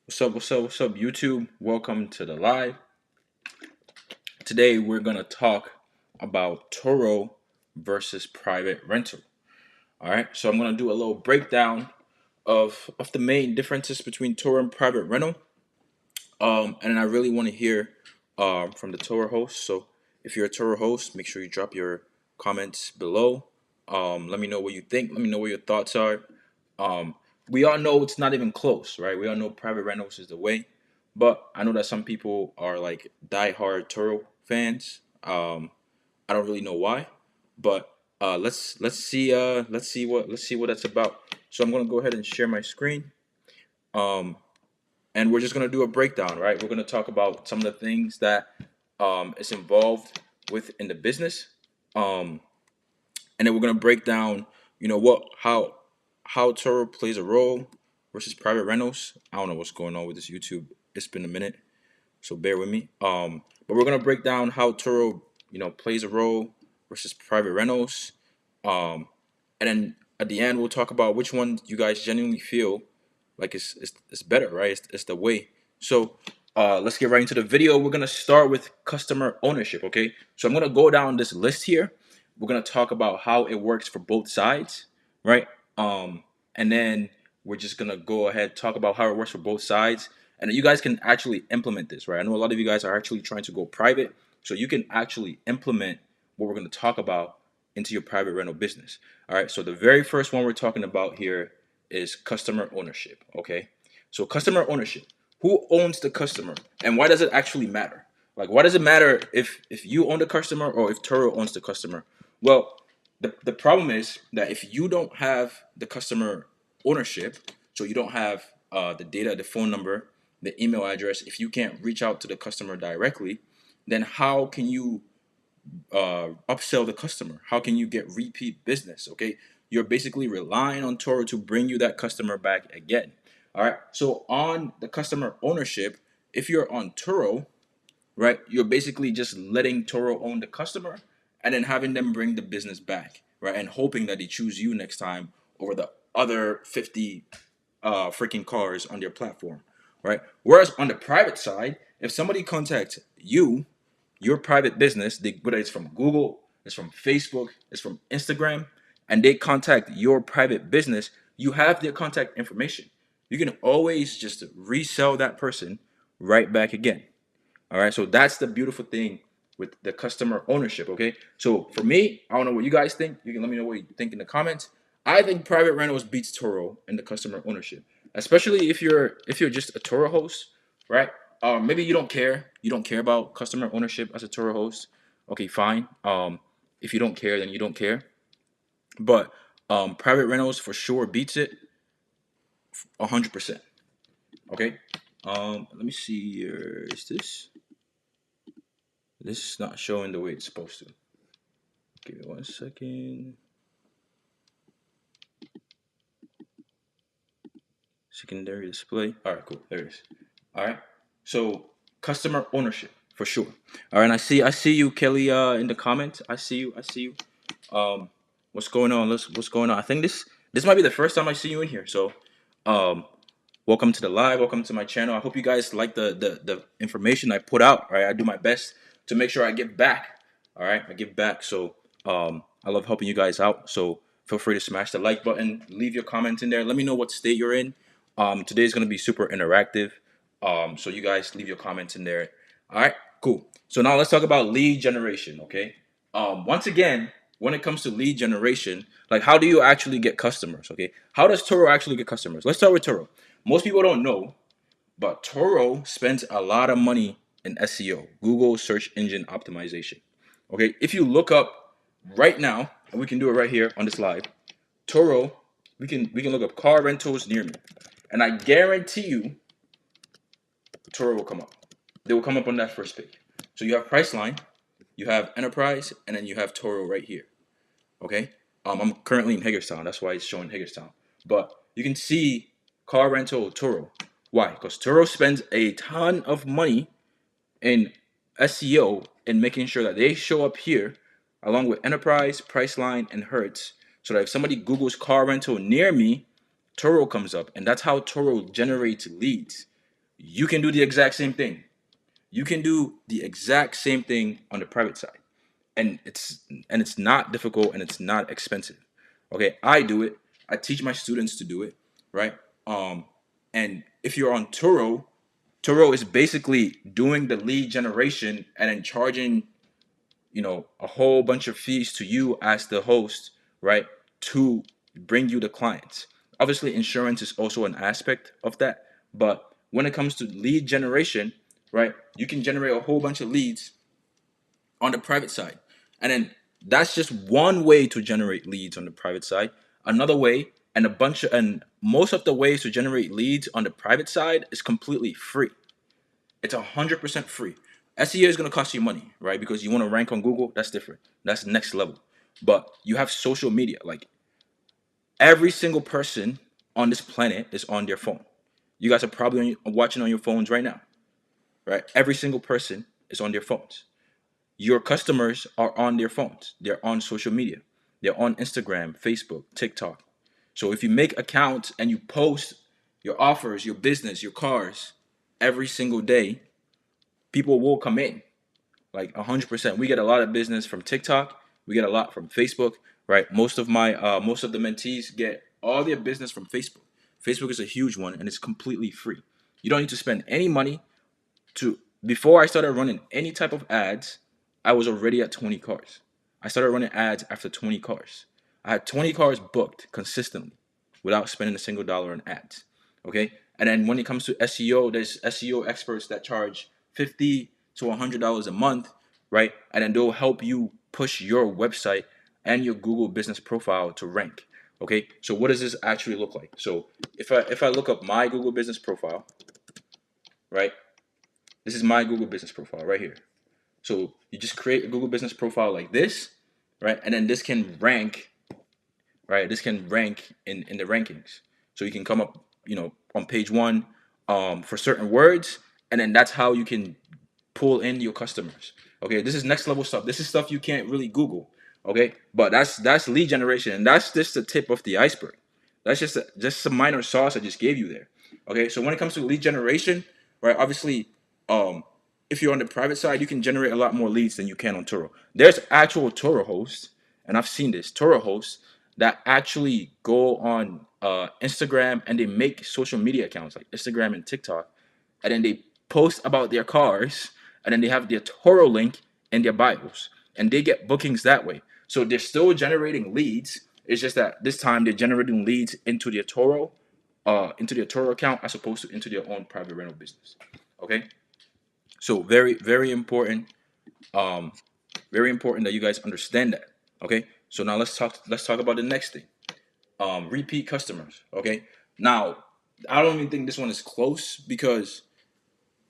What's up, YouTube? Welcome to the live. Today we're gonna talk about Turo versus private rental. All right, so I'm gonna do a little breakdown of the main differences between Turo and private rental. And I really want to hear from the Turo host. So if you're a Turo host, make sure you drop your comments below. Let me know what you think. Let me know what your thoughts are. Um, we all know it's not even close, right? We all know private rentals is the way, but I know that some people are like diehard Turo fans. I don't really know why, but let's see what that's about. So I'm gonna go ahead and share my screen. Um, and we're just gonna do a breakdown, right? We're gonna talk about some of the things that is involved with in the business, um, and then we're gonna break down, how Turo plays a role versus private rentals. I don't know what's going on with this YouTube. It's been a minute, so bear with me. But we're gonna break down how Turo, plays a role versus private rentals, um, and then at the end we'll talk about which one you guys genuinely feel like it's better, right? It's the way. So let's get right into the video. We're gonna start with customer ownership. Okay, so I'm gonna go down this list here. We're gonna talk about how it works for both sides, right? And then we're just gonna go ahead talk about how it works for both sides, and you guys can actually implement this, right? I know a lot of you guys are actually trying to go private, so you can actually implement what we're gonna talk about into your private rental business. All right. So the very first one we're talking about here is customer ownership. Okay. So customer ownership. Who owns the customer, and why does it actually matter? Like, why does it matter if you own the customer or if Turo owns the customer? Well, the problem is that if you don't have the customer ownership, so you don't have the data, the phone number, the email address, if you can't reach out to the customer directly, then how can you upsell the customer? How can you get repeat business? Okay, you're basically relying on Toro to bring you that customer back again. All right. So on the customer ownership, if you're on Turo, right, you're basically just letting Toro own the customer and then having them bring the business back, right, and hoping that they choose you next time over the other 50 freaking cars on their platform, right? Whereas on the private side, if somebody contacts you, your private business, whether it's from Google, it's from Facebook, it's from Instagram, and they contact your private business, you have their contact information. You can always just resell that person right back again. All right. So that's the beautiful thing with the customer ownership. Okay. So for me, I don't know what you guys think. You can let me know what you think in the comments. I think private rentals beats Toro in the customer ownership, especially if you're just a Toro host, right? Maybe you don't care. You don't care about customer ownership as a Toro host. Okay, fine. If you don't care, then you don't care. But private rentals for sure beats it 100%. Okay. Let me see here. Is this is not showing the way it's supposed to? Give me 1 second. Secondary display. All right, cool. There it is. All right. So customer ownership for sure. All right. And I see you, Kelly, in the comments. I see you. I see you. What's going on? What's going on? I think this might be the first time I see you in here. So, um, welcome to the live. Welcome to my channel. I hope you guys like the information I put out. Right. I do my best to make sure I give back. All right. I give back. So, I love helping you guys out. So feel free to smash the like button. Leave your comments in there. Let me know what state you're in. Today's gonna be super interactive. So you guys leave your comments in there. All right, cool. So now let's talk about lead generation. Okay. Once again, when it comes to lead generation, like how do you actually get customers? Okay. How does Turo actually get customers? Let's start with Turo. Most people don't know, but Turo spends a lot of money in SEO, Google search engine optimization. Okay. If you look up right now, and we can do it right here on this live, Turo, we can look up car rentals near me, and I guarantee you, Turo will come up. They will come up on that first page. So you have Priceline, you have Enterprise, and then you have Turo right here. Okay. I'm currently in Hagerstown. That's why it's showing Hagerstown. But you can see car rental Turo. Why? Because Turo spends a ton of money in SEO and making sure that they show up here along with Enterprise, Priceline, and Hertz. So that if somebody Googles car rental near me, Turo comes up. And that's how Turo generates leads. You can do the exact same thing. You can do the exact same thing on the private side, and it's not difficult and it's not expensive. Okay, I do it. I teach my students to do it, right? Um, and if you're on Turo, Turo is basically doing the lead generation and then charging, a whole bunch of fees to you as the host, right? To bring you the clients. Obviously, insurance is also an aspect of that. But when it comes to lead generation, right, you can generate a whole bunch of leads on the private side. And then that's just one way to generate leads on the private side. Another way, and most of the ways to generate leads on the private side is completely free. It's 100% free. SEO is going to cost you money, right? Because you want to rank on Google. That's different. That's next level. But you have social media. Like every single person on this planet is on their phone. You guys are probably watching on your phones right now, right? Every single person is on their phones. Your customers are on their phones. They're on social media. They're on Instagram, Facebook, TikTok. So if you make accounts and you post your offers, your business, your cars every single day, people will come in. Like 100%. We get a lot of business from TikTok. We get a lot from Facebook, right? Most of the mentees get all their business from Facebook. Facebook is a huge one and it's completely free. You don't need to spend any money to before I started running any type of ads, I was already at 20 cars. I started running ads after 20 cars. I had 20 cars booked consistently without spending a single dollar on ads. Okay? And then when it comes to SEO, there's SEO experts that charge 50 to $100 a month, right? And then they'll help you push your website and your Google business profile to rank. Okay? So what does this actually look like? So if I look up my Google business profile, right? This is my Google business profile right here. So you just create a Google business profile like this, right? And then this can rank, right? This can rank in the rankings. So you can come up, on page one for certain words, and then that's how you can pull in your customers. Okay, this is next level stuff. This is stuff you can't really Google. Okay, but that's lead generation, and that's just the tip of the iceberg. That's just some minor sauce I just gave you there. Okay, so when it comes to lead generation, right? Obviously, um, if you're on the private side, you can generate a lot more leads than you can on Turo. There's actual Turo hosts, and I've seen this Turo hosts that actually go on Instagram and they make social media accounts like Instagram and TikTok, and then they post about their cars, and then they have their Toro link in their bios, and they get bookings that way. So they're still generating leads. It's just that this time they're generating leads into their Toro account as opposed to into their own private rental business. Okay, so very very important, um, very important that you guys understand that. Okay, so now let's talk about the next thing. Repeat customers. Okay, now I don't even think this one is close because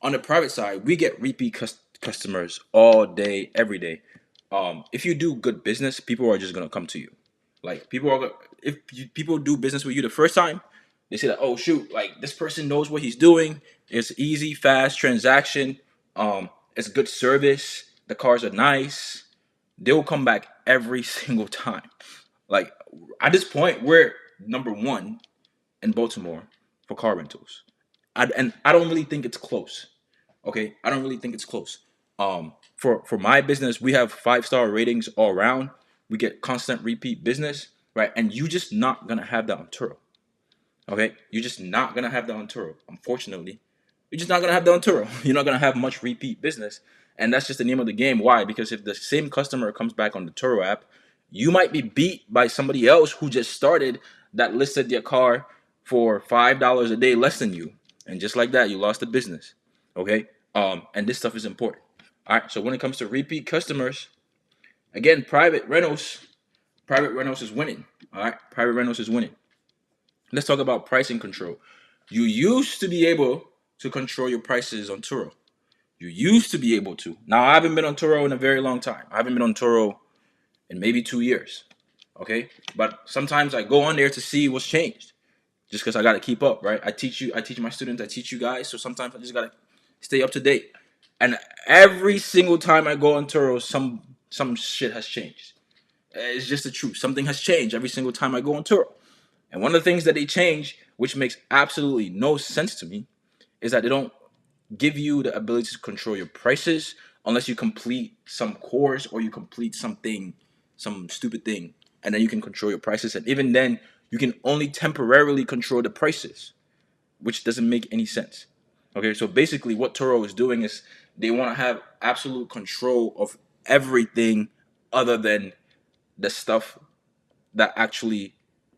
on the private side, we get repeat customers all day, every day. If you do good business, people are just gonna come to you. Like people do business with you the first time, they say that, oh shoot, like this person knows what he's doing. It's easy, fast transaction. It's good service. The cars are nice. They will come back every single time. Like at this point, we're number one in Baltimore for car rentals. And I don't really think it's close. Okay, I don't really think it's close. For my business, we have 5-star ratings all around. We get constant repeat business, right? And you just not gonna have that on Turo. Okay, you're just not gonna have that on Turo. Unfortunately, you're just not gonna have that on Turo. You're not gonna have much repeat business, and that's just the name of the game. Why? Because if the same customer comes back on the Turo app, you might be beat by somebody else who just started that listed their car for $5 a day less than you, and just like that, you lost the business. Okay, and this stuff is important. All right, so when it comes to repeat customers, again, private rentals is winning. All right, private rentals is winning. Let's talk about pricing control. You used to be able to control your prices on Turo. You used to be able to. Now, I haven't been on Turo in a very long time. I haven't been on Turo in maybe 2 years. Okay, but sometimes I go on there to see what's changed, just because I got to keep up, right? I teach my students, I teach you guys, so sometimes I just got to stay up to date. And every single time I go on Turo, some shit has changed. It's just the truth. Something has changed every single time I go on Turo. And one of the things that they change, which makes absolutely no sense to me, is that give you the ability to control your prices unless you complete some course or you complete something, some stupid thing, and then you can control your prices. And even then, you can only temporarily control the prices, which doesn't make any sense. Okay, so basically, what Turo is doing is they want to have absolute control of everything other than the stuff that actually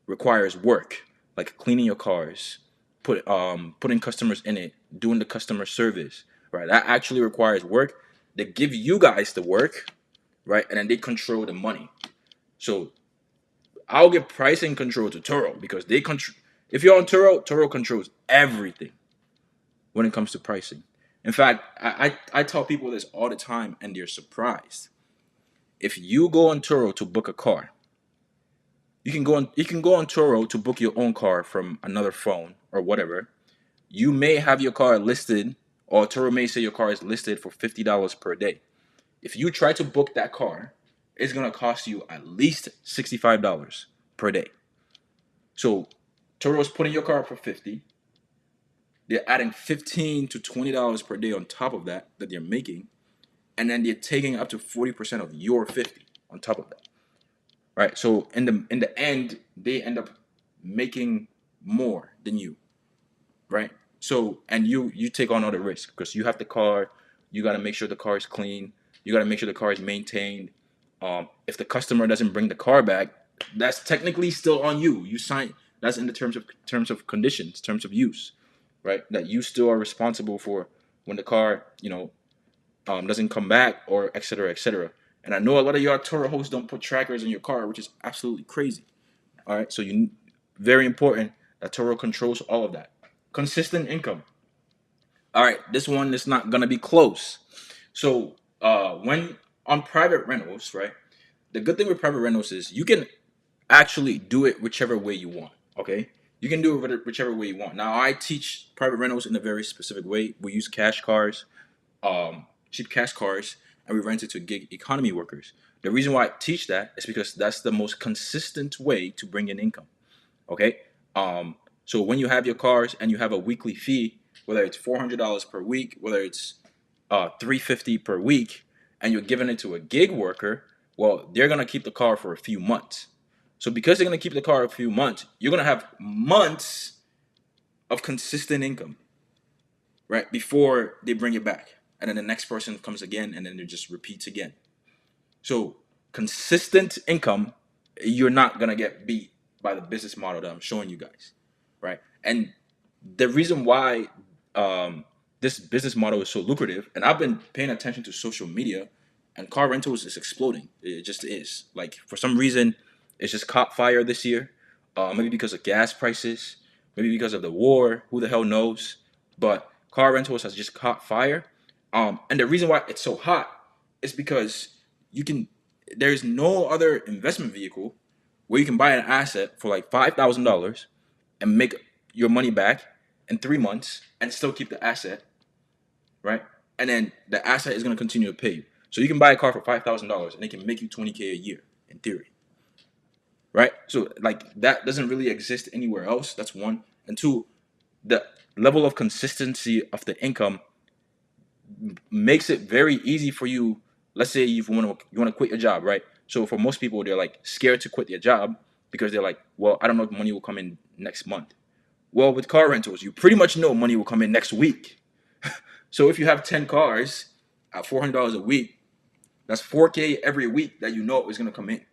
requires work, like cleaning your cars, putting customers in it, doing the customer service, right? That actually requires work. They give you guys the work, right? And then they control the money. So I'll give pricing control to Turo because they control. If you're on Turo, Turo controls everything when it comes to pricing. In fact, I tell people this all the time, and they're surprised. If you go on Turo to book a car, you can go on Turo to book your own car from another phone or whatever. You may have your car listed, or Turo may say your car is listed for $50 per day. If you try to book that car, it's gonna cost you at least $65 per day. So Turo's putting your car up for 50. They're adding $15 to $20 per day on top of that they're making, and then they're taking up to 40% of your 50 on top of that. Right? So in the end, they end up making more than you, right? So and you take on all the risk because you have the car, you got to make sure the car is clean, you got to make sure the car is maintained. If the customer doesn't bring the car back, that's technically still on you. You sign that's in the terms of conditions, terms of use, right? That you still are responsible for when the car doesn't come back or et cetera, et cetera. And I know a lot of y'all Toro hosts don't put trackers in your car, which is absolutely crazy. All right, so you very important that Toro controls all of that. Consistent income. All right, this one is not gonna be close. So when on private rentals, right? The good thing with private rentals is you can actually do it whichever way you want. Okay, you can do it whichever way you want. Now I teach private rentals in a very specific way. We use cash cars, cheap cash cars, and we rent it to gig economy workers. The reason why I teach that is because that's the most consistent way to bring in income. Okay. So when you have your cars and you have a weekly fee, whether it's $400 per week, whether it's $350 per week, and you're giving it to a gig worker, well, they're gonna keep the car for a few months. So because they're gonna keep the car a few months, you're gonna have months of consistent income, right? Before they bring it back, and then the next person comes again, and then it just repeats again. So consistent income, you're not gonna get beat by the business model that I'm showing you guys, right? And the reason why this business model is so lucrative, and I've been paying attention to social media, and car rentals is exploding. It just is. Like for some reason, it's just caught fire this year. Maybe because of gas prices, maybe because of the war. Who the hell knows? But car rentals has just caught fire. And the reason why it's so hot is because you can. There's no other investment vehicle where you can buy an asset for like $5,000 and make your money back in 3 months and still keep the asset, right? And then the asset is going to continue to pay you. So you can buy a car for $5,000 and it can make you 20K a year in theory, right? So like that doesn't really exist anywhere else. That's one. And two, the level of consistency of the income makes it very easy for you. Let's say you want to quit your job, right? So for most people, they're like scared to quit their job because they're like, well, I don't know if money will come in next month. Well, with car rentals, you pretty much know money will come in next week. So if you have 10 cars at $400 a week, that's 4K every week that you know is going to come in,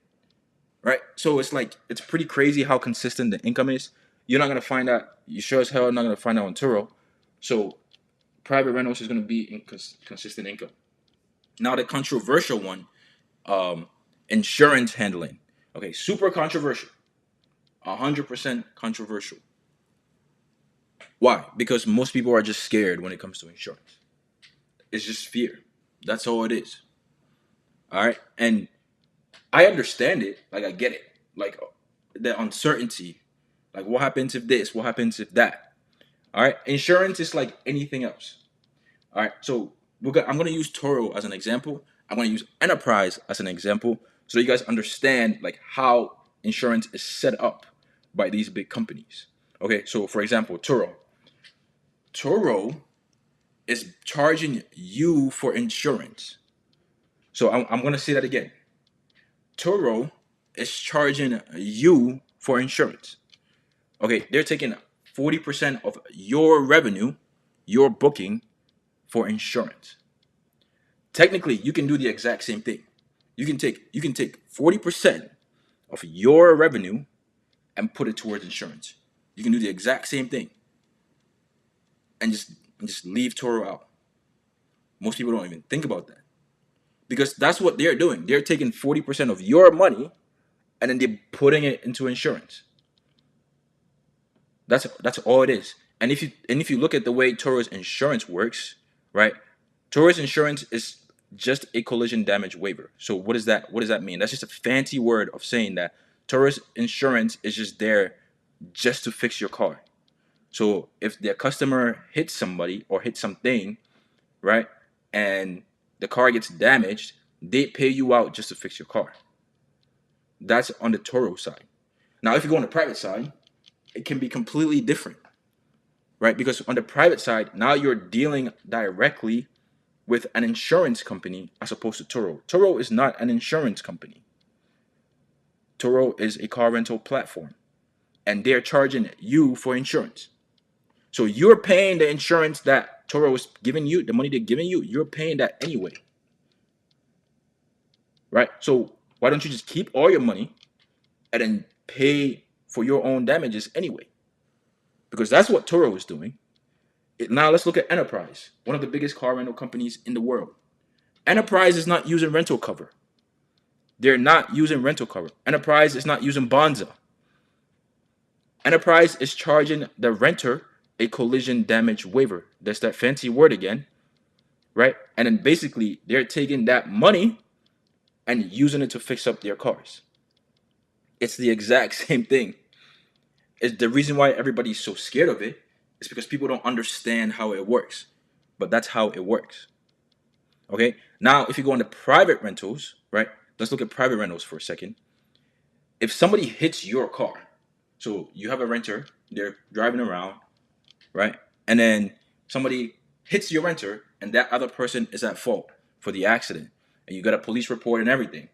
right? So it's like, it's pretty crazy how consistent the income is. You're not going to find that. You sure as hell not going to find that on Turo. So private rentals is going to be consistent income. Now the controversial one, insurance handling. Okay, super controversial. 100% controversial. Why? Because most people are just scared when it comes to insurance. It's just fear. That's all it is. All right. And I understand it. Like, I get it. Like, the uncertainty. Like, what happens if this? What happens if that? All right. Insurance is like anything else. All right. So, I'm going to use Toro as an example. I'm going to use Enterprise as an example so you guys understand, like, how insurance is set up by these big companies. Okay. So, for example, Turo. Turo is charging you for insurance. So I'm gonna say that again. Turo is charging you for insurance. Okay, they're taking 40% of your revenue, your booking, for insurance. Technically, you can do the exact same thing. You can take 40% of your revenue and put it towards insurance. You can do the exact same thing and just leave Toro out. Most people don't even think about that because that's what they're doing. They're taking 40% of your money and then they're putting it into insurance. That's all it is. And if you look at the way Toro's insurance works, right? Toro's insurance is just a collision damage waiver. So what does that mean? That's just a fancy word of saying that Toro's insurance is just there just to fix your car. So if their customer hits somebody or hits something, right, and the car gets damaged, they pay you out just to fix your car. That's on the Toro side. Now, if you go on the private side, it can be completely different, right? Because on the private side, now you're dealing directly with an insurance company as opposed to Turo. Turo is not an insurance company. Turo is a car rental platform, and they're charging you for insurance. So you're paying the insurance that Toro is giving you, the money they're giving you, you're paying that anyway, right? So why don't you just keep all your money and then pay for your own damages anyway? Because that's what Turo is doing. Now let's look at Enterprise, one of the biggest car rental companies in the world. Enterprise is not using rental cover. They're not using rental cover. Enterprise is not using Bonza. Enterprise is charging the renter a collision damage waiver. That's that fancy word again, right? And then basically they're taking that money and using it to fix up their cars. It's the exact same thing. It's the reason why everybody's so scared of it is because people don't understand how it works. But that's how it works. Okay? Now, if you go into private rentals, right? Let's look at private rentals for a second. If somebody hits your car, so you have a renter, they're driving around, right? And then somebody hits your renter, and that other person is at fault for the accident, and you got a police report and everything.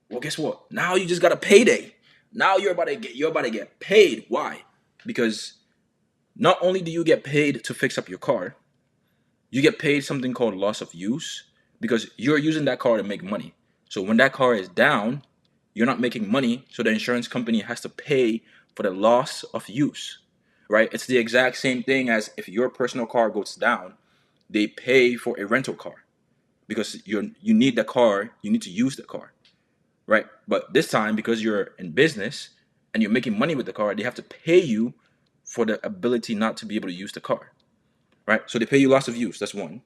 Well, guess what? Now you just got a payday. Now you're about to get paid. Why? Because not only do you get paid to fix up your car, you get paid something called loss of use because you're using that car to make money. So when that car is down, you're not making money, so the insurance company has to pay for the loss of use, right? It's the exact same thing as if your personal car goes down, they pay for a rental car because you need the car, you need to use the car, right? But this time, because you're in business and you're making money with the car, they have to pay you for the ability not to be able to use the car, right? So they pay you loss of use. That's one.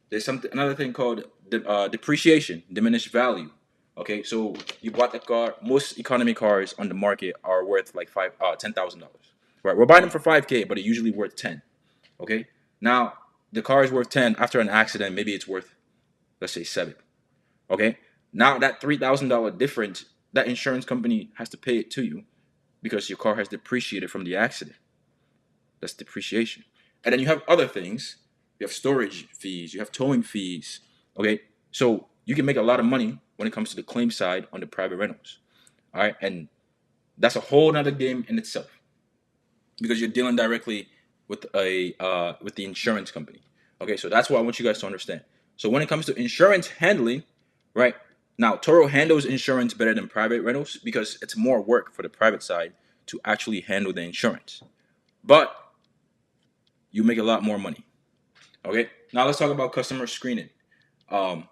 There's another thing called depreciation, diminished value. Okay, so you bought the car. Most economy cars on the market are worth like $10,000. Right, we're buying them for 5K, but they're usually worth 10. Okay, now the car is worth 10 after an accident. Maybe it's worth, let's say, 7. Okay, now that $3,000 difference, that insurance company has to pay it to you because your car has depreciated from the accident. That's depreciation. And then you have other things. You have storage fees. You have towing fees. Okay, so you can make a lot of money when it comes to the claim side on the private rentals. All right, and that's a whole nother game in itself because you're dealing directly with the insurance company. Okay, so that's what I want you guys to understand. So when it comes to insurance handling, right now, Toro handles insurance better than private rentals because it's more work for the private side to actually handle the insurance. But you make a lot more money. Okay, now let's talk about customer screening. Um,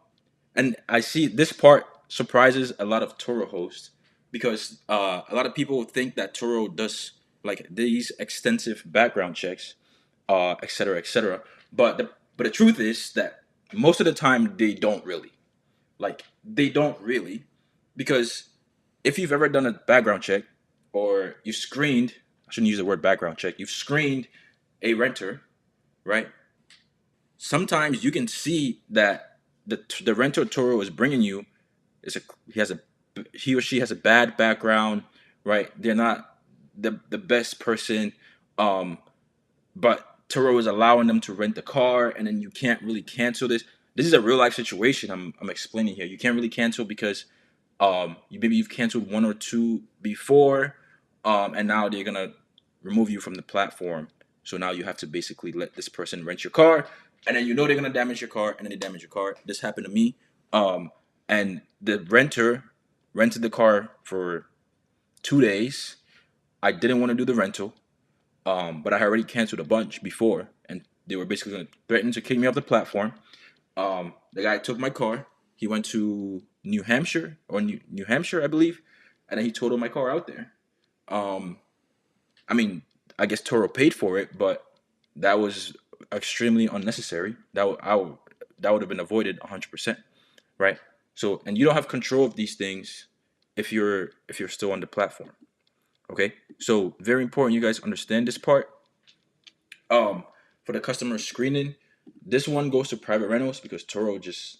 and I see this part surprises a lot of Turo hosts because a lot of people think that Turo does like these extensive background checks, et cetera, et cetera. But the truth is that most of the time they don't really. Like they don't really, because if you've ever done a background check or you screened, I shouldn't use the word background check. You've screened a renter, right? Sometimes you can see that the renter Toro is bringing you is a he has a he or she has a bad background, right? They're not the best person, um, but Turo is allowing them to rent the car, and then you can't really cancel this. This is a real life situation I'm explaining here. You can't really cancel because maybe you've canceled one or two before, and now they're gonna remove you from the platform. So now you have to basically let this person rent your car, and then they're gonna damage your car, and then they damage your car. This happened to me, and the renter rented the car for 2 days. I didn't want to do the rental, but I had already canceled a bunch before, and they were basically gonna threaten to kick me off the platform. The guy took my car. He went to New Hampshire or New Hampshire, I believe, and then he totaled my car out there. Um, I mean, I guess Toro paid for it, but that was extremely unnecessary. That would have been avoided 100%, right? So, and you don't have control of these things if you're still on the platform. Okay, so very important you guys understand this part. For the customer screening, this one goes to private rentals because Turo just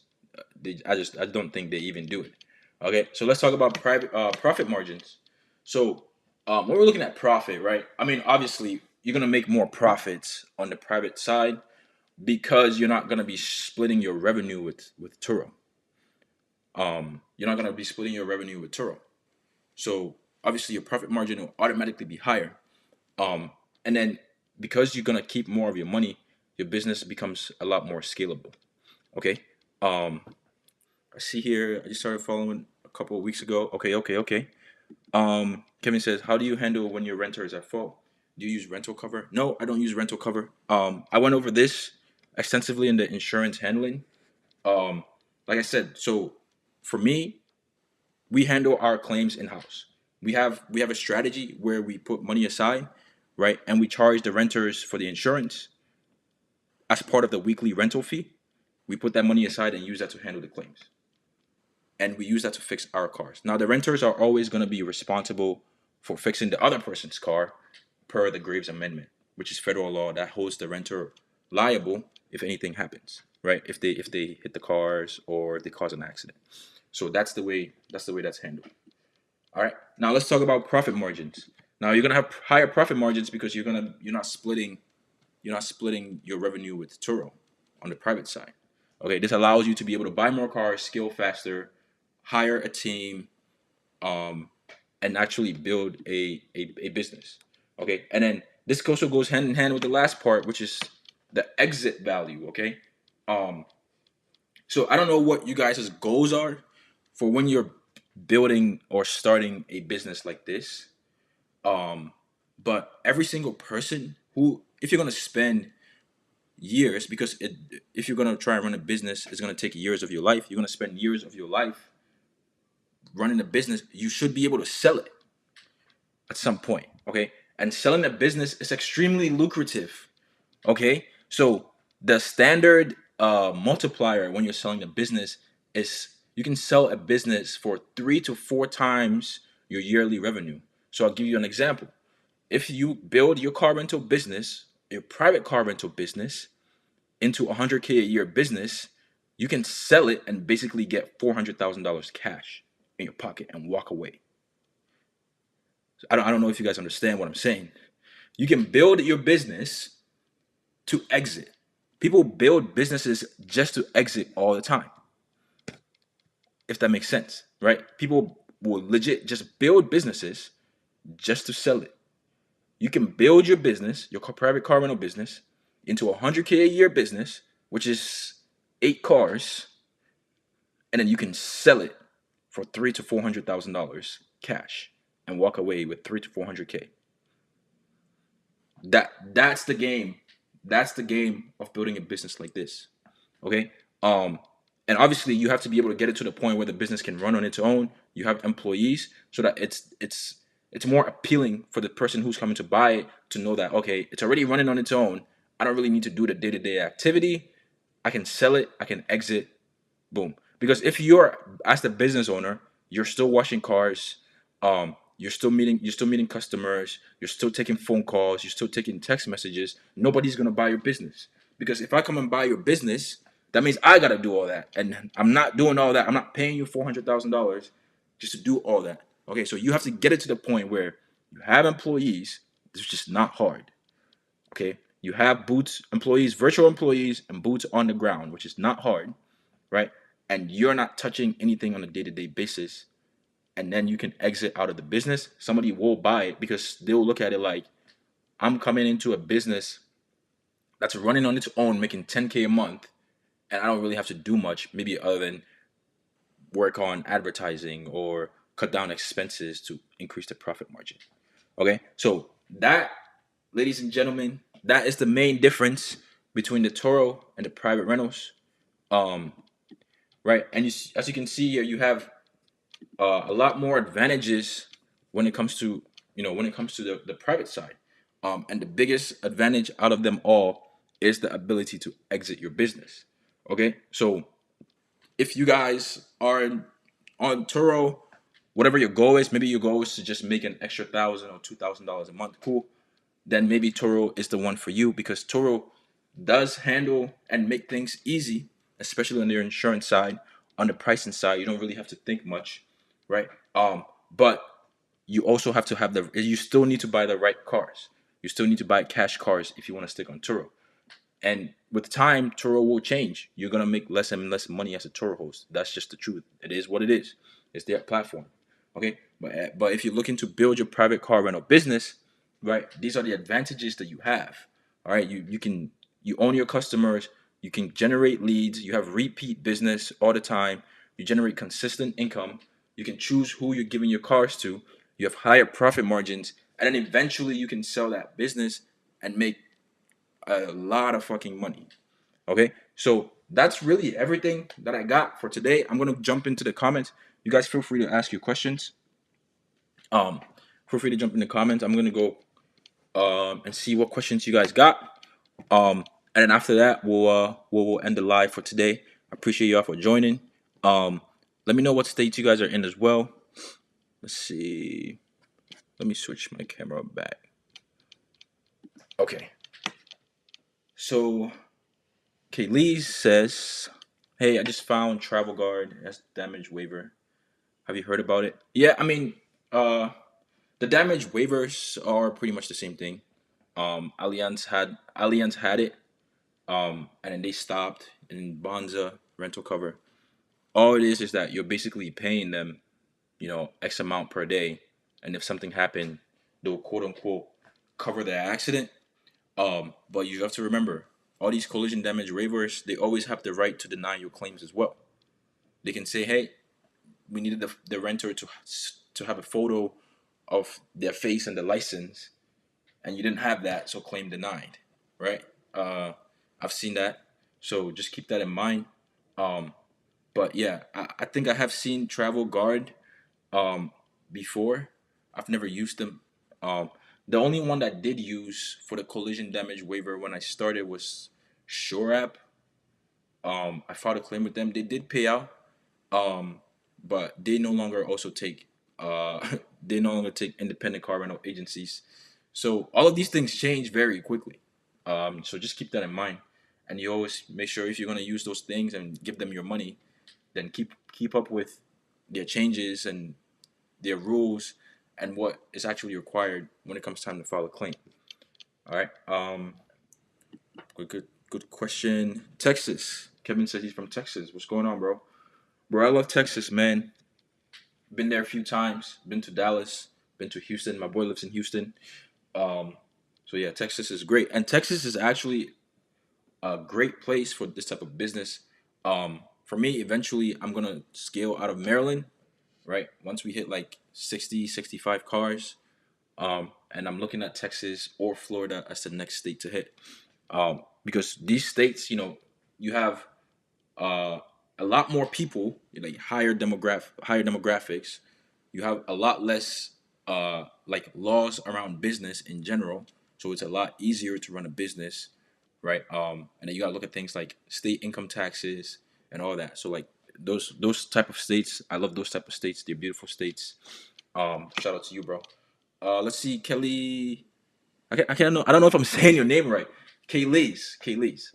I don't think they even do it. Okay, so let's talk about private profit margins. So when we're looking at profit, right? I mean, obviously you're gonna make more profits on the private side because you're not gonna be splitting your revenue with Turo. You're not gonna be splitting your revenue with Turo. So obviously your profit margin will automatically be higher. And then because you're gonna keep more of your money, your business becomes a lot more scalable. Okay. Um, I see here. I just started following a couple of weeks ago. Okay. Kevin says, "How do you handle when your renter is at fault? Do you use rental cover?" No, I don't use rental cover. I went over this extensively in the insurance handling. Um, like I said, so for me, we handle our claims in house. We have a strategy where we put money aside, right, and we charge the renters for the insurance as part of the weekly rental fee. We put that money aside and use that to handle the claims, and we use that to fix our cars. Now, the renters are always going to be responsible for fixing the other person's car per the Graves Amendment, which is federal law that holds the renter liable if anything happens, right? If they hit the cars or if they cause an accident. So that's the way that's handled. All right. Now let's talk about profit margins. Now you're gonna have higher profit margins because you're not splitting your revenue with Turo on the private side. Okay, this allows you to be able to buy more cars, scale faster, hire a team, um, and actually build a business. Okay, and then this also goes hand in hand with the last part, which is the exit value. Okay, um, so I don't know what you guys' goals are for when you're building or starting a business like this. Um, but every single person who, if you're gonna spend years, because if you're gonna try and run a business, it's gonna take years of your life. You're gonna spend years of your life running a business. You should be able to sell it at some point. Okay, and selling a business is extremely lucrative. Okay, so the standard multiplier when you're selling a business is you can sell a business for 3 to 4 times your yearly revenue. So I'll give you an example. If you build your car rental business, your private car rental business, into 100K a year business, you can sell it and basically get $400,000 cash in your pocket and walk away. So I don't know if you guys understand what I'm saying. You can build your business to exit. People build businesses just to exit all the time, if that makes sense, right? People will legit just build businesses just to sell it. You can build your business, your private car rental business, into a 100K a year business, which is 8 cars, and then you can sell it for $300,000 to $400,000 cash and walk away with 3 to 400K. That's the game. That's the game of building a business like this. Okay. And obviously you have to be able to get it to the point where the business can run on its own. You have employees so that it's more appealing for the person who's coming to buy it to know that okay, it's already running on its own. I don't really need to do the day-to-day activity. I can sell it, I can exit, boom. Because if you're as the business owner, you're still washing cars, you're still meeting customers, you're still taking phone calls, you're still taking text messages. Nobody's gonna buy your business because if I come and buy your business, that means I gotta do all that, and I'm not doing all that. I'm not paying you $400,000 just to do all that. Okay, so you have to get it to the point where you have employees. It's just not hard. Okay, You have boots employees, virtual employees, and boots on the ground, which is not hard, right? And you're not touching anything on a day-to-day basis. And then you can exit out of the business. Somebody will buy it because they'll look at it like, I'm coming into a business that's running on its own, making 10K a month, and I don't really have to do much, maybe other than work on advertising or cut down expenses to increase the profit margin. Okay, so that, ladies and gentlemen, that is the main difference between the Toro and the private rentals. Um, right, and as you can see here, you have a lot more advantages when it comes to the private side. And the biggest advantage out of them all is the ability to exit your business. Okay, so if you guys are on Turo, whatever your goal is, maybe your goal is to just make an extra $1,000 or $2,000 a month. Cool. Then maybe Turo is the one for you because Turo does handle and make things easy, especially on their insurance side. On the pricing side, you don't really have to think much, right? But you also have to have you still need to buy the right cars. You still need to buy cash cars if you want to stick on Turo. And with time, Turo will change. You're gonna make less and less money as a Turo host. That's just the truth. It is what it is. It's their platform. Okay, but if you're looking to build your private car rental business, right? These are the advantages that you have. All right, you own your customers. You can generate leads. You have repeat business all the time. You generate consistent income. You can choose who you're giving your cars to. You have higher profit margins, and then eventually you can sell that business and make a lot of fucking money. Okay, so that's really everything that I got for today. I'm gonna jump into the comments. You guys feel free to ask your questions. Um, feel free to jump in the comments. I'm gonna go and see what questions you guys got. And then after that, we'll end the live for today. I appreciate y'all for joining. Let me know what states you guys are in as well. Let's see. Let me switch my camera back. Okay. So Kaylee says, "Hey, I just found Travel Guard as damage waiver. Have you heard about it?" Yeah, I mean, uh, the damage waivers are pretty much the same thing. Allianz had it, and then they stopped. And Bonza rental cover. All it is that you're basically paying them, X amount per day, and if something happened, they'll quote unquote cover the accident. But you have to remember, all these collision damage waivers, they always have the right to deny your claims as well. They can say, hey, we needed the renter to have a photo of their face and the license, and you didn't have that, so claim denied, right? I've seen that, so just keep that in mind. Um, but yeah, I think I have seen Travel Guard um, before. I've never used them. Um, the only one that did use for the collision damage waiver when I started was Shore App. I filed a claim with them. They did pay out, um, but they no longer also take they no longer take independent car rental agencies. So all of these things change very quickly. So just keep that in mind, and you always make sure if you're gonna use those things and give them your money, then keep up with their changes and their rules and what is actually required when it comes time to file a claim. All right. Good question. Texas. Kevin said he's from Texas. What's going on, bro? Bro, I love Texas, man. Been there a few times. Been to Dallas. Been to Houston. My boy lives in Houston. Um, so yeah, Texas is great, and Texas is actually a great place for this type of business. For me, eventually, I'm gonna scale out of Maryland. Right, once we hit like 60, 65 cars, and I'm looking at Texas or Florida as the next state to hit. Because these states, you have uh, a lot more people, like higher demographics. You have a lot less like laws around business in general, so it's a lot easier to run a business, right? And then you gotta look at things like state income taxes and all that. So like those type of states, I love those type of states. They're beautiful states. Shout out to you, bro. Let's see, Kelly. I don't know if I'm saying your name right. Kaylee's.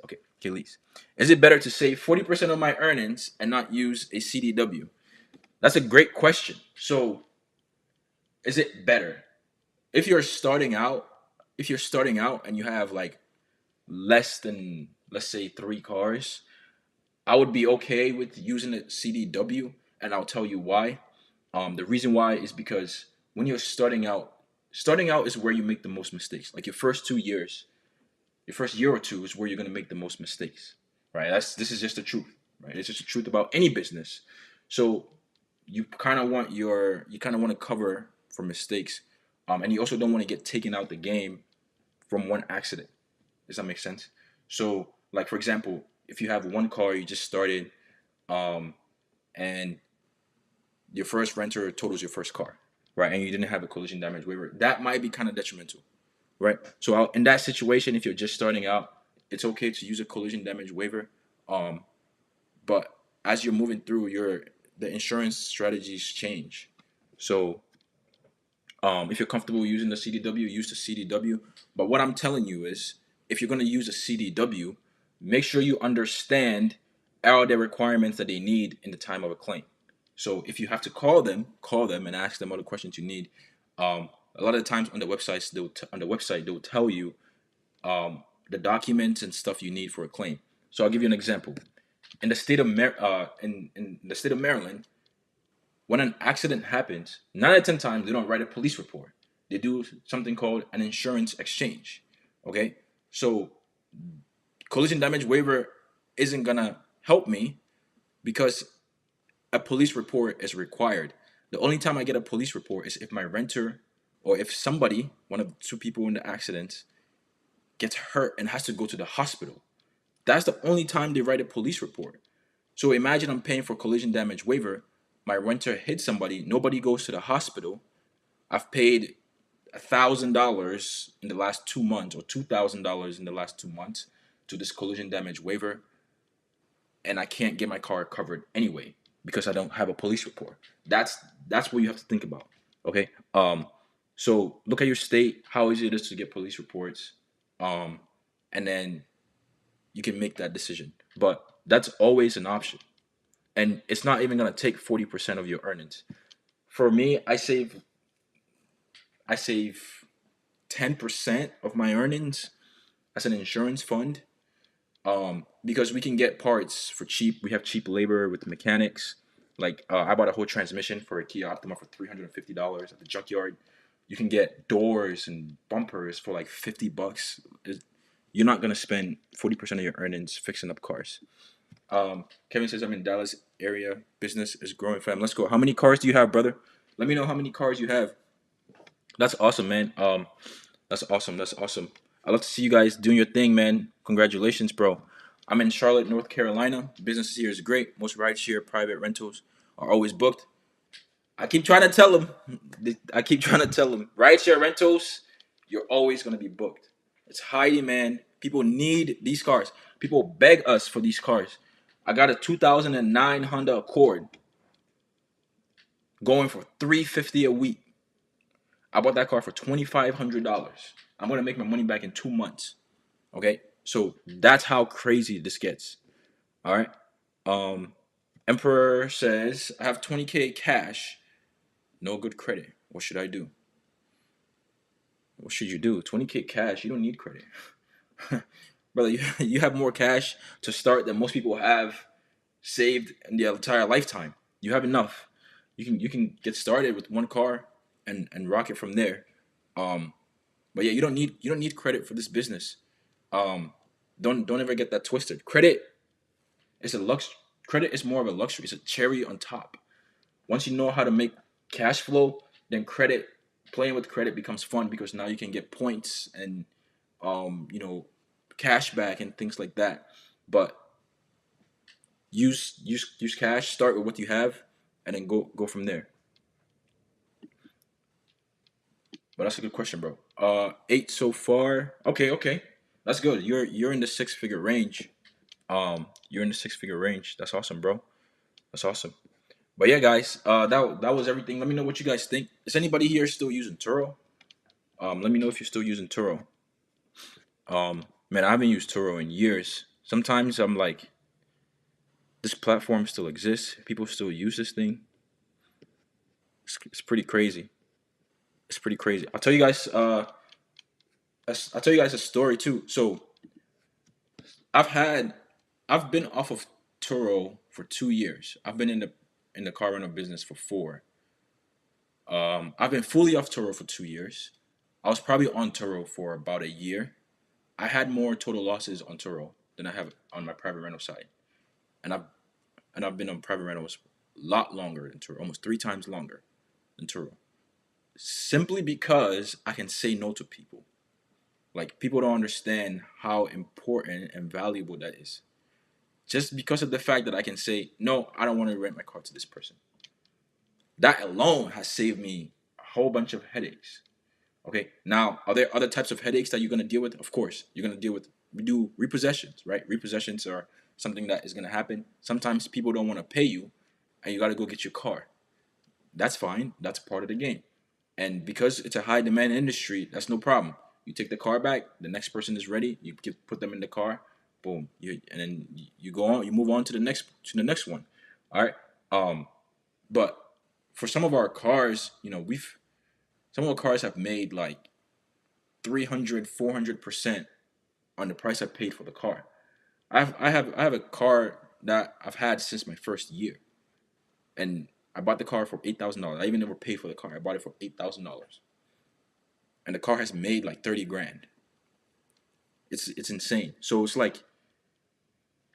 Okay, Kaylee's. Is it better to save 40% of my earnings and not use a CDW? That's a great question. So, is it better if you're starting out? If you're starting out and you have like less than, let's say, 3 cars, I would be okay with using a CDW, and I'll tell you why. The reason why is because when you're starting out is where you make the most mistakes. Like your first 2 years, your first year or two is where you're gonna make the most mistakes, right? This is just the truth, right? It's just the truth about any business. So you kind of want to cover for mistakes, and you also don't want to get taken out the game from one accident. Does that make sense? So, like for example, if you have one car you just started, um, and your first renter totals your first car, right? And you didn't have a collision damage waiver, that might be kind of detrimental, right? So in that situation, if you're just starting out, it's okay to use a collision damage waiver. Um, but as you're moving through, the insurance strategies change. So if you're comfortable using the CDW, use the CDW. But what I'm telling you is, if you're going to use a CDW, make sure you understand all the requirements that they need in the time of a claim. So if you have to call them and ask them all the questions you need. A lot of times on the websites, on the website they'll tell you the documents and stuff you need for a claim. So I'll give you an example. In the state of in the state of Maryland, when an accident happens, 9 out of 10 times they don't write a police report. They do something called an insurance exchange. Okay, so collision damage waiver isn't gonna help me because a police report is required. The only time I get a police report is if my renter or if somebody, one of the two people in the accident, gets hurt and has to go to the hospital. That's the only time they write a police report. So imagine I'm paying for collision damage waiver. My renter hits somebody. Nobody goes to the hospital. I've paid $1,000 in the last 2 months or $2,000 in the last 2 months to this collision damage waiver, and I can't get my car covered anyway because I don't have a police report. That's what you have to think about. Okay. So look at your state, how easy it is to get police reports, um, and then you can make that decision. But that's always an option, and it's not even gonna take 40% of your earnings. For me, I save 10% of my earnings as an insurance fund, because we can get parts for cheap. We have cheap labor with mechanics. Like I bought a whole transmission for a Kia Optima for $350 at the junkyard. You can get doors and bumpers for like $50. You're not gonna spend 40% of your earnings fixing up cars. Kevin says I'm in Dallas area. Business is growing, fam. Let's go. How many cars do you have, brother? Let me know how many cars you have. That's awesome, man. That's awesome. That's awesome. I love to see you guys doing your thing, man. Congratulations, bro. I'm in Charlotte, North Carolina. Business here is great. Most rideshare private rentals are always booked. I keep trying to tell them. I keep trying to tell them. Rideshare rentals, you're always going to be booked. It's high demand. People need these cars. People beg us for these cars. I got a 2009 Honda Accord going for $350 a week. I bought that car for $2,500. I'm gonna make my money back in 2 months. Okay, so that's how crazy this gets. All right. Um, Emperor says I have 20K cash, no good credit. What should I do? What should you do? 20K cash. You don't need credit, brother. You have more cash to start than most people have saved in their entire lifetime. You have enough. You can get started with one car and rock it from there. Um, But yeah, you don't need credit for this business. Um, don't ever get that twisted. Is a lux. Credit is more of a luxury. It's a cherry on top. Once you know how to make cash flow, then playing with credit becomes fun because now you can get points and you know, cash back and things like that. But use cash. Start with what you have, and then go from there. But that's a good question, bro. 8 so far. Okay, okay, that's good. You're in the 6 figure range. You're in the 6 figure range. That's awesome, bro. That's awesome. But yeah, guys, that was everything. Let me know what you guys think. Is anybody here still using Turo? Let me know if you're still using Turo. Man, I haven't used Turo in years. Sometimes I'm like, this platform still exists. People still use this thing. It's pretty crazy. It's pretty crazy. I'll tell you guys. I'll tell you guys a story too. So I've had I've been off of Turo for 2 years. I've been in the car rental business for four. I've been fully off Turo for 2 years. I was probably on Turo for about a year. I had more total losses on Turo than I have on my private rental side, and I've been on private rentals a lot longer than Turo, almost 3 times longer than Turo, simply because I can say no to people. Like people don't understand how important and valuable that is. Just because of the fact that I can say no, I don't want to rent my car to this person. That alone has saved me a whole bunch of headaches. Okay. Now, are there other types of headaches that you're gonna deal with? Of course, you're gonna deal with. We do repossessions, right? Repossessions are something that is gonna happen. Sometimes people don't want to pay you, and you gotta go get your car. That's fine. That's part of the game. And because it's a high demand industry, that's no problem. You take the car back. The next person is ready. Put them in the car. Boom. And then you go on. You move on to the next one. All right. But for some of our cars, we've some of our cars have made like 300, 400% on the price I paid for the car. I have a car that I've had since my first year, and I bought the car for $8,000. I even never paid for the car. I bought it for $8,000, and the car has made like 30 grand. It's insane. So it's like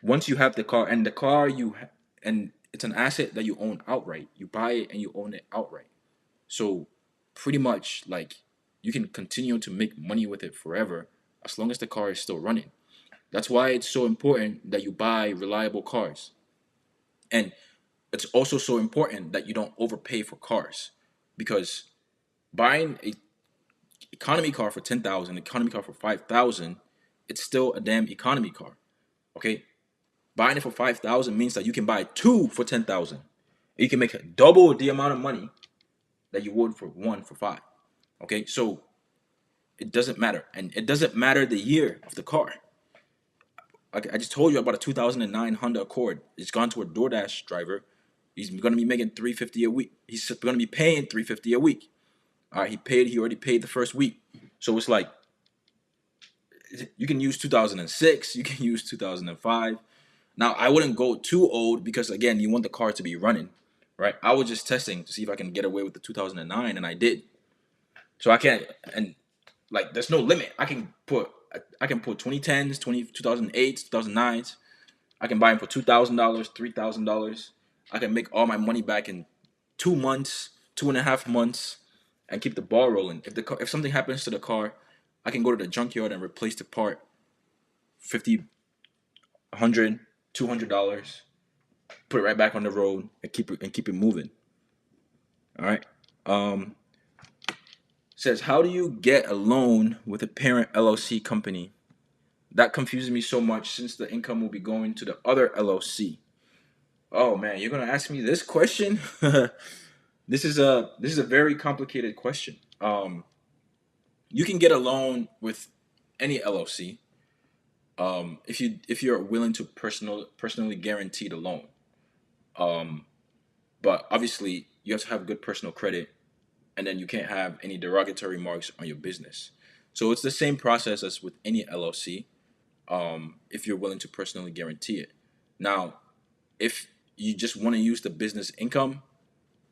once you have the car, and and it's an asset that you own outright. You buy it and you own it outright. So pretty much like you can continue to make money with it forever as long as the car is still running. That's why it's so important that you buy reliable cars. And it's also so important that you don't overpay for cars, because buying a economy car for 10,000, economy car for 5,000, it's still a damn economy car. Okay? Buying it for 5,000 means that you can buy two for 10,000. You can make double the amount of money that you would for one for five. Okay? So it doesn't matter. And it doesn't matter the year of the car. I just told you about a 2009 Honda Accord. It's gone to a DoorDash driver. He's going to be making 350 a week. He's going to be paying 350 a week. All right, he already paid the first week. So it's like you can use 2006, you can use 2005. Now, I wouldn't go too old because again, you want the car to be running, right? I was just testing to see if I can get away with the 2009, and I did. So I can't, and like there's no limit. I can put 2010s, 2008s, 2009s. I can buy them for $2,000, $3,000. I can make all my money back in 2 months, 2.5 months, and keep the ball rolling. If something happens to the car, I can go to the junkyard and replace the part, 50, 100, $200. Put it right back on the road and keep it moving. All right. Um, Says, how do you get a loan with a parent LLC company? That confuses me so much since the income will be going to the other LLC. Oh man, you're gonna ask me this question? This is a very complicated question. You can get a loan with any LLC, if you're willing to personally guarantee the loan. Um, but obviously you have to have good personal credit, and then you can't have any derogatory marks on your business. So it's the same process as with any LLC. If you're willing to personally guarantee it. Now, if you just want to use the business income,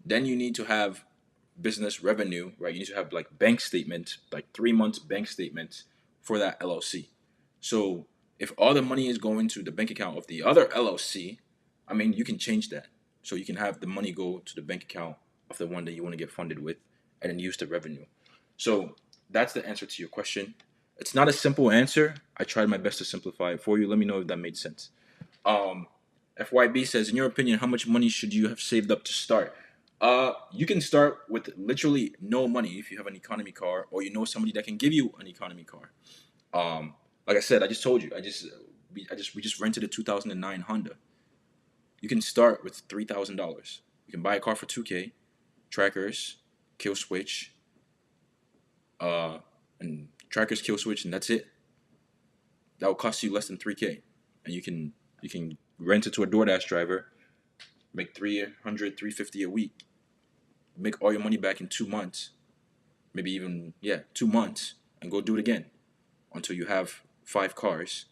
then you need to have business revenue, right? You need to have like bank statements, like 3 months bank statements for that LLC. So if all the money is going to the bank account of the other LLC, I mean, you can change that. So you can have the money go to the bank account of the one that you want to get funded with, and then use the revenue. So that's the answer to your question. It's not a simple answer. I tried my best to simplify it for you. Let me know if that made sense. Um, FYB says, in your opinion, how much money should you have saved up to start? You can start with literally no money if you have an economy car, or you know somebody that can give you an economy car. Like I said, I just told you, we just rented a 2009 Honda. You can start with $3,000. You can buy a car for 2K, trackers, kill switch, and trackers, kill switch, and that's it. That will cost you less than 3K, and you can rent it to a DoorDash driver, make 300, 350 a week, make all your money back in 2 months, maybe even 2 months, and go do it again until you have 5 cars,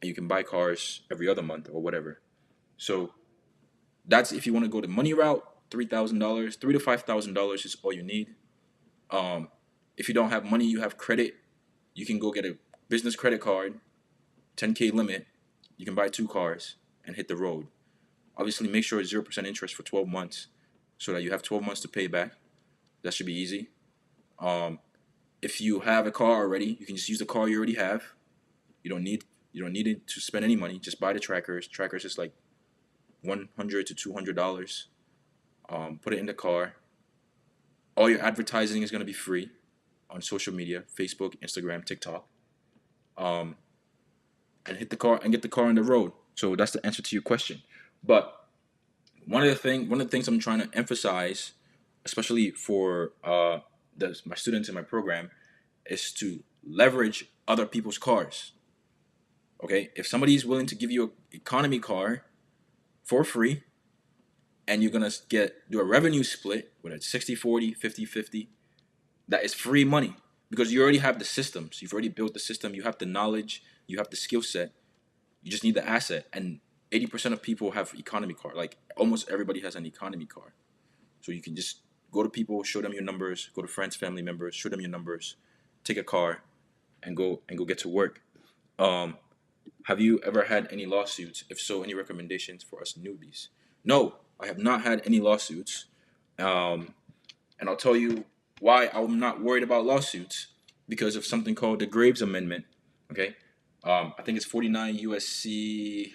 and you can buy cars every other month or whatever. So that's if you want to go the money route. $3,000, $3,000 to $5,000 is all you need. Um, if you don't have money, you have credit. You can go get a business credit card, 10K limit. You can buy 2 cars and hit the road. Obviously, make sure it's 0% interest for 12 months, so that you have 12 months to pay back. That should be easy. Um, if you have a car already, you can just use the car you already have. You don't need you don't need it to spend any money. Just buy the trackers. Trackers is like $100 to $200. Put it in the car. All your advertising is gonna be free on social media: Facebook, Instagram, TikTok. Um, and hit the car and get the car on the road. So that's the answer to your question. But one of the things I'm trying to emphasize, especially for my students in my program, is to leverage other people's cars. Okay, if somebody is willing to give you an economy car for free, and you're gonna do a revenue split, whether it's 60-40, 50-50, that is free money because you already have the systems. You've already built the system. You have the knowledge. You have the skill set. You just need the asset. And 80% of people have economy car. Like almost everybody has an economy car. So you can just go to people, show them your numbers, go to friends, family members, show them your numbers, take a car, and go get to work. Um, have you ever had any lawsuits? If so, any recommendations for us newbies? No, I have not had any lawsuits. Um, and I'll tell you why I'm not worried about lawsuits, because of something called the Graves Amendment. Okay, I think it's 49 USC.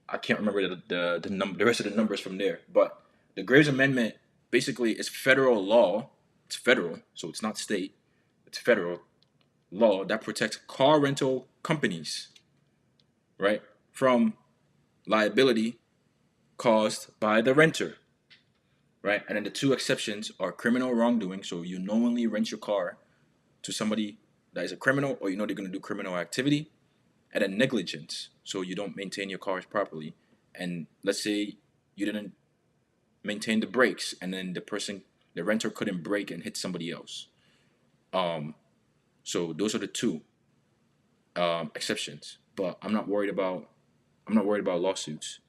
I can't remember the rest of the numbers from there, but the Graves Amendment basically is federal law. It's federal, so it's not state. It's federal law that protects car rental companies, right, from liability caused by the renter, right? And then the two exceptions are criminal wrongdoing, so you knowingly rent your car to somebody that is a criminal, or you know they're going to do criminal activity, and then negligence, so you don't maintain your cars properly. And let's say you didn't maintain the brakes, and then the renter couldn't brake and hit somebody else. Um, so those are the two exceptions. But I'm not worried about lawsuits.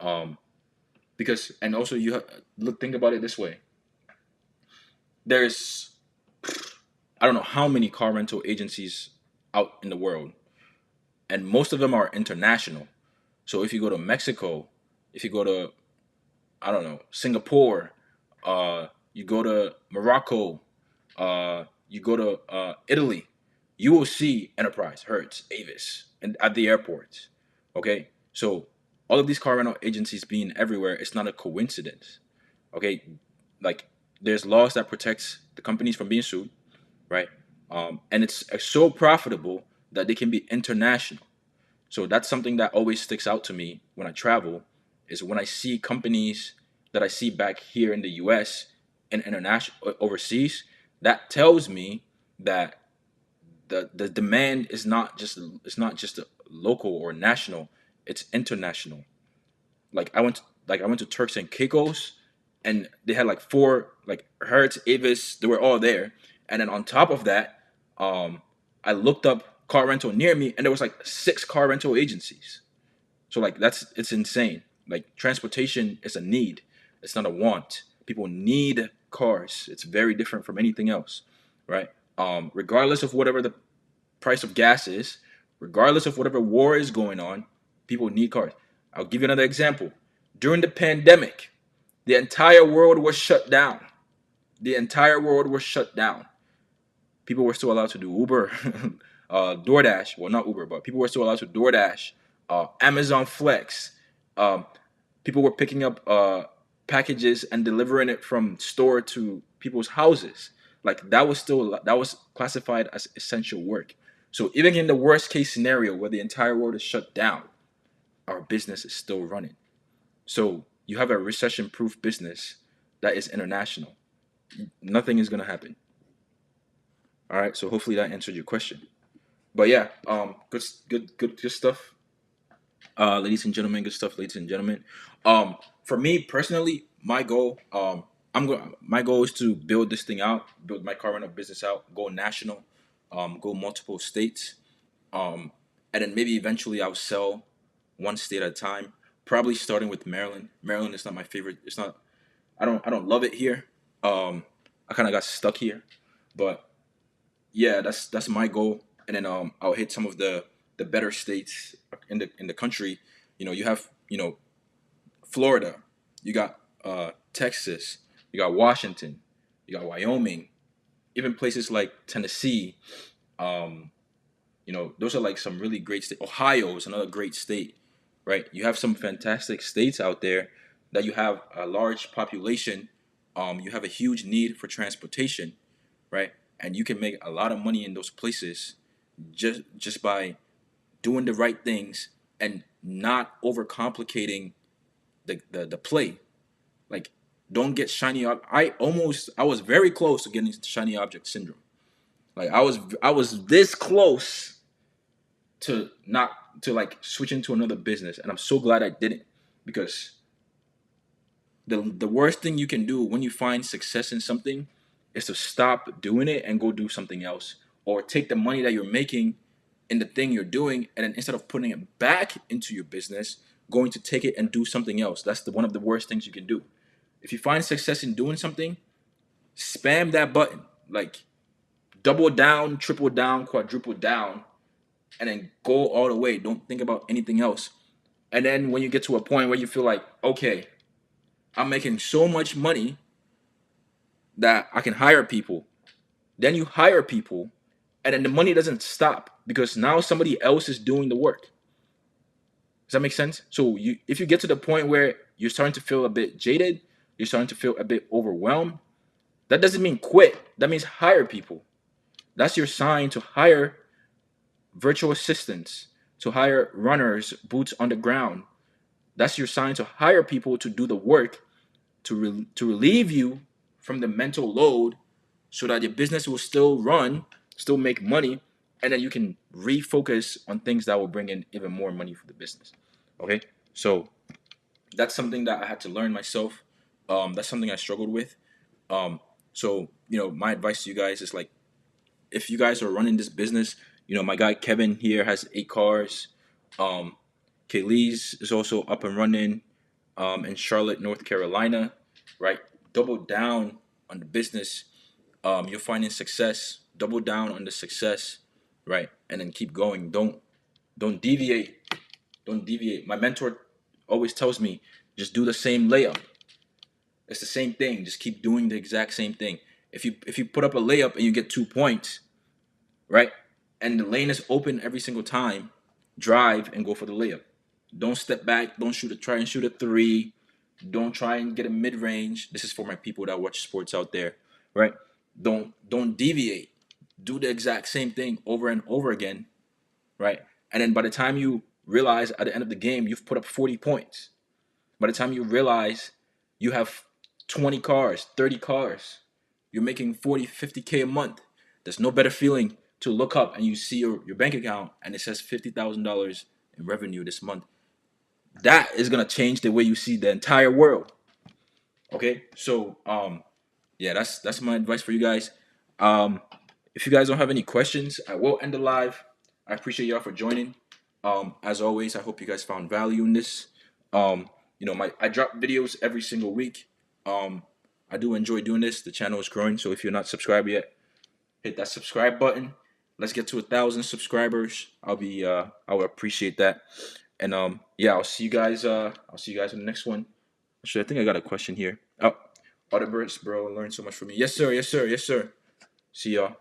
Um, because and also think about it this way. There's I don't know how many car rental agencies out in the world, and most of them are international. So if you go to Mexico, if you go to, I don't know, Singapore, you go to Morocco, you go to Italy, you will see Enterprise, Hertz, Avis, and at the airports. Okay, so all of these car rental agencies being everywhere, it's not a coincidence. Okay, like there's laws that protects the companies from being sued, right? And it's so profitable that they can be international. So that's something that always sticks out to me when I travel, is when I see companies that I see back here in the US and international overseas. That tells me that the demand is not just a local or national, it's international. I went to Turks and Caicos, and they had like four, like Hertz, Avis, they were all there. And then on top of that, I looked up car rental near me, and there was like 6 car rental agencies. So like it's insane. Like transportation is a need, it's not a want. People need cars. It's very different from anything else, right? Regardless of whatever the price of gas is, regardless of whatever war is going on, people need cars. I'll give you another example. During the pandemic, the entire world was shut down. The entire world was shut down. People were still allowed to do Uber, DoorDash. Well, not Uber, but people were still allowed to DoorDash, Amazon Flex. Um, People were picking up packages and delivering it from store to people's houses. Like that was classified as essential work. So even in the worst case scenario where the entire world is shut down, our business is still running. So you have a recession-proof business that is international. Nothing is gonna happen. All right. So hopefully that answered your question. But yeah, good stuff, ladies and gentlemen. Good stuff, ladies and gentlemen. For me personally, my goal is to build this thing out, build my car rental business out, go national, go multiple states, um, and then maybe eventually I'll sell one state at a time. Probably starting with Maryland. Maryland is not my favorite. It's not. I don't love it here. I kind of got stuck here, but yeah, that's my goal. And then I'll hit some of the better states in the country. You have Florida, you got Texas, you got Washington, you got Wyoming, even places like Tennessee. Um, those are like some really great states. Ohio is another great state, right? You have some fantastic states out there that you have a large population. You have a huge need for transportation, right? And you can make a lot of money in those places just by doing the right things and not overcomplicating the play. Like, don't get shiny up. I was very close to getting shiny object syndrome. Like I was this close to not to like switch into another business, and I'm so glad I didn't, because the worst thing you can do when you find success in something is to stop doing it and go do something else, or take the money that you're making in the thing you're doing, and then instead of putting it back into your business, going to take it and do something else. That's one of the worst things you can do. If you find success in doing something, spam that button, like double down, triple down, quadruple down, and then go all the way. Don't think about anything else. And then when you get to a point where you feel like, okay, I'm making so much money that I can hire people, then you hire people, and then the money doesn't stop because now somebody else is doing the work. Does that make sense? So if you get to the point where you're starting to feel a bit jaded, you're starting to feel a bit overwhelmed, that doesn't mean quit. That means hire people. That's your sign to hire virtual assistants, to hire runners, boots on the ground. That's your sign to hire people to do the work, to relieve you from the mental load, so that your business will still run, still make money, and then you can refocus on things that will bring in even more money for the business. Okay, so that's something that I had to learn myself. That's something I struggled with. So my advice to you guys is like, if you guys are running this business, my guy Kevin here has 8 cars. Kaylee's is also up and running in Charlotte, North Carolina, right? Double down on the business. You're finding success. Double down on the success, right? And then keep going. Don't deviate. Don't deviate. My mentor always tells me, just do the same layup. It's the same thing. Just keep doing the exact same thing. If you put up a layup and you get 2 points, right? And the lane is open every single time, drive and go for the layup. Don't step back. Don't try and shoot a three. Don't try and get a mid range. This is for my people that watch sports out there, right? Don't deviate. Do the exact same thing over and over again, right? And then by the time you realize at the end of the game, you've put up 40 points. By the time you realize you have 20 cars, 30 cars, you're making 40, 50K a month. There's no better feeling to look up and you see your bank account and it says $50,000 in revenue this month. That is going to change the way you see the entire world. Okay? So, yeah, that's my advice for you guys. Um, if you guys don't have any questions, I will end the live. I appreciate y'all for joining. As always, I hope you guys found value in this. I drop videos every single week. I do enjoy doing this. The channel is growing, so if you're not subscribed yet, hit that subscribe button. Let's get to 1,000 subscribers. I would appreciate that. And yeah, I'll see you guys in the next one. Actually, I think I got a question here. Oh, Audibirds, bro, learned so much from me. Yes, sir. Yes, sir. Yes, sir. See y'all.